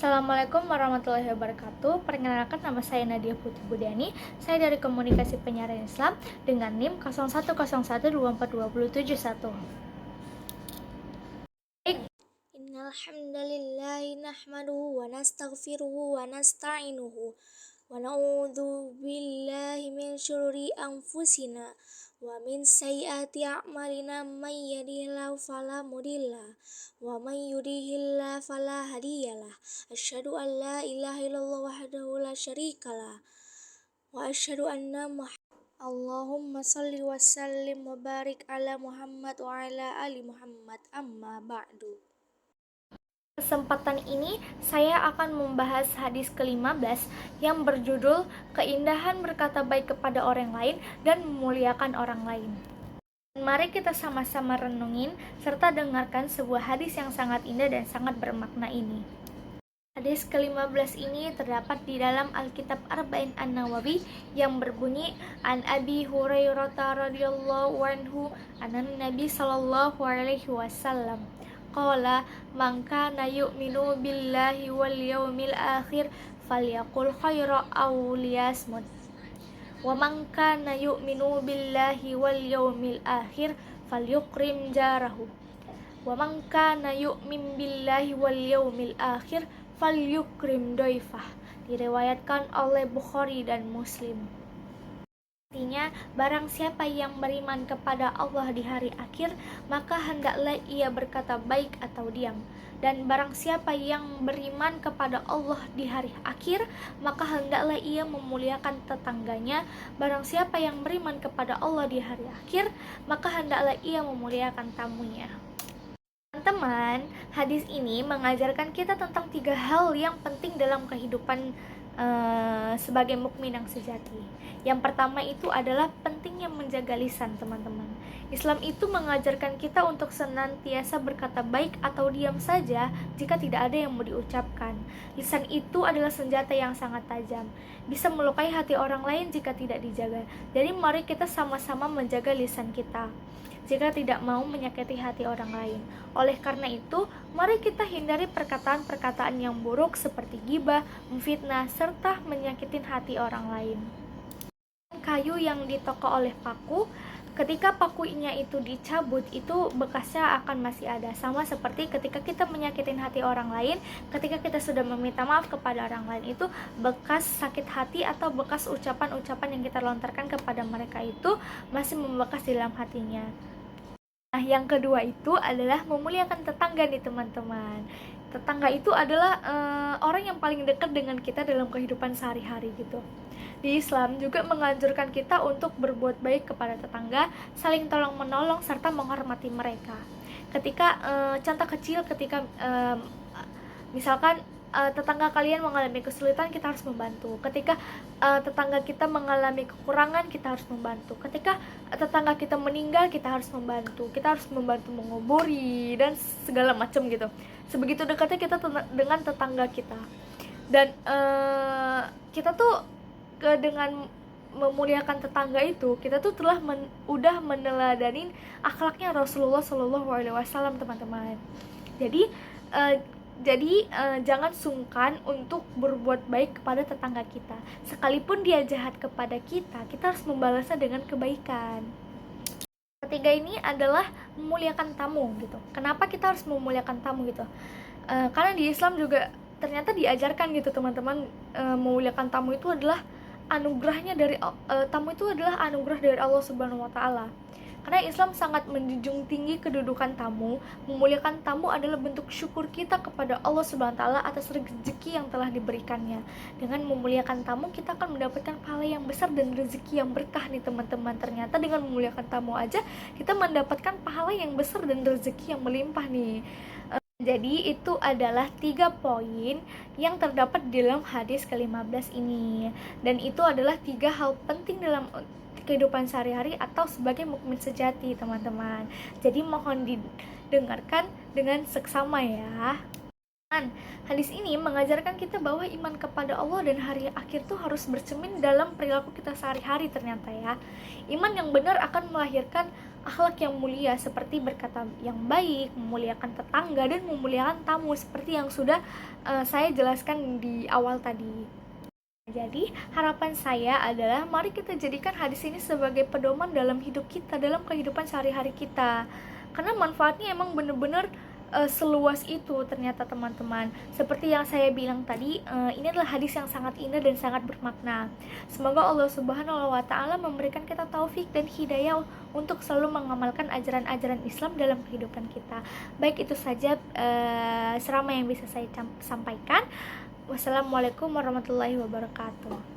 Assalamualaikum warahmatullahi wabarakatuh. Perkenalkan, nama saya Nadia Putri Budiani. Saya dari Komunikasi Penyiaran Islam dengan NIM 0101242071. Innal hamdalillahi nahmaduhu wa nastaghfiruhu wa nasta'inuhu wa na'udzu billahi min syururi anfusina wa min sayyiati a'malina may yahdihillahu fala mudilla wa may yudhlil fala hadiyalah. Asyhadu an la ilaha illallah wahdahu la syarikalah wa asyhadu anna Allahumma salli wa sallim wa barik ala Muhammad wa ala ali Muhammad, amma ba'du. Kesempatan ini saya akan membahas hadis ke-15 yang berjudul Keindahan berkata baik kepada orang lain dan memuliakan orang lain. Mari kita sama-sama renungin serta dengarkan sebuah hadis yang sangat indah dan sangat bermakna ini. Hadis ke-15 ini terdapat di dalam Alkitab Arba'in An-Nawawi yang berbunyi An Abi Hurairah radhiyallahu anhu anan Nabi sallallahu alaihi wasallam qala man kana yu'minu billahi wal yawmil akhir falyaqul khaira aw liyasmut wa man kana yu'minu billahi wal yawmil akhir falyukrim jarahu wa man kana yu'min billahi wal yawmil akhir falyukrim doifah. Diriwayatkan oleh Bukhari dan Muslim. Artinya, barang siapa yang beriman kepada Allah di hari akhir, maka hendaklah ia berkata baik atau diam. Dan barang siapa yang beriman kepada Allah di hari akhir, maka hendaklah ia memuliakan tetangganya. Barang siapa yang beriman kepada Allah di hari akhir, maka hendaklah ia memuliakan tamunya. Teman-teman, hadis ini mengajarkan kita tentang 3 hal yang penting dalam kehidupan sebagai mukmin yang sejati. Yang pertama itu adalah pentingnya menjaga lisan, teman-teman. Islam itu mengajarkan kita untuk senantiasa berkata baik atau diam saja jika tidak ada yang mau diucapkan. Lisan itu adalah senjata yang sangat tajam, bisa melukai hati orang lain jika tidak dijaga. Jadi mari kita sama-sama menjaga lisan kita jika tidak mau menyakiti hati orang lain. Oleh karena itu, mari kita hindari perkataan-perkataan yang buruk seperti ghibah, memfitnah, serta menyakitin hati orang lain. Kayu yang ditokok oleh paku, ketika pakunya itu dicabut, itu bekasnya akan masih ada. Sama seperti ketika kita menyakitin hati orang lain, ketika kita sudah meminta maaf kepada orang lain, itu bekas sakit hati atau bekas ucapan-ucapan yang kita lontarkan kepada mereka itu masih membekas di dalam hatinya. Nah, yang kedua itu adalah memuliakan tetangga nih, teman-teman. Tetangga itu adalah orang yang paling dekat dengan kita dalam kehidupan sehari-hari gitu. Di Islam juga menganjurkan kita untuk berbuat baik kepada tetangga, saling tolong-menolong serta menghormati mereka. Ketika contoh kecil, ketika misalkan tetangga kalian mengalami kesulitan, kita harus membantu. Ketika tetangga kita mengalami kekurangan, kita harus membantu. Ketika tetangga kita meninggal, kita harus membantu. Kita harus membantu menguburi dan segala macam gitu. Sebegitu dekatnya kita dengan tetangga kita. Dan kita tuh dengan memuliakan tetangga itu, kita tuh telah udah meneladanin akhlaknya Rasulullah SAW, teman-teman. Jadi jangan sungkan untuk berbuat baik kepada tetangga kita. Sekalipun dia jahat kepada kita, kita harus membalasnya dengan kebaikan. Ketiga ini adalah memuliakan tamu gitu. Kenapa kita harus memuliakan tamu gitu? Karena di Islam juga ternyata diajarkan gitu, teman-teman, memuliakan tamu itu adalah anugerahnya dari tamu itu adalah anugerah dari Allah Subhanahu wa taala. Karena Islam sangat menjunjung tinggi kedudukan tamu. Memuliakan tamu adalah bentuk syukur kita kepada Allah Subhanahu wa taala atas rezeki yang telah diberikannya. Dengan memuliakan tamu, kita akan mendapatkan pahala yang besar dan rezeki yang berkah nih, teman-teman. Ternyata dengan memuliakan tamu aja kita mendapatkan pahala yang besar dan rezeki yang melimpah nih. Jadi itu adalah 3 poin yang terdapat di dalam hadis ke-15 ini. Dan itu adalah 3 hal penting dalam kehidupan sehari-hari atau sebagai mukmin sejati, teman-teman. Jadi mohon didengarkan dengan seksama ya. Hadis ini mengajarkan kita bahwa iman kepada Allah dan hari akhir tuh harus bercermin dalam perilaku kita sehari-hari ternyata ya. Iman yang benar akan melahirkan akhlak yang mulia seperti berkata yang baik, memuliakan tetangga, dan memuliakan tamu seperti yang sudah saya jelaskan di awal tadi. Jadi, harapan saya adalah mari kita jadikan hadis ini sebagai pedoman dalam hidup kita, dalam kehidupan sehari-hari kita. Karena manfaatnya emang bener-bener seluas itu ternyata teman-teman. Seperti yang saya bilang tadi, ini adalah hadis yang sangat indah dan sangat bermakna. Semoga Allah Subhanahu wa taala memberikan kita taufik dan hidayah untuk selalu mengamalkan ajaran-ajaran Islam dalam kehidupan kita. Baik, itu saja serama yang bisa saya sampaikan. Wassalamualaikum warahmatullahi wabarakatuh.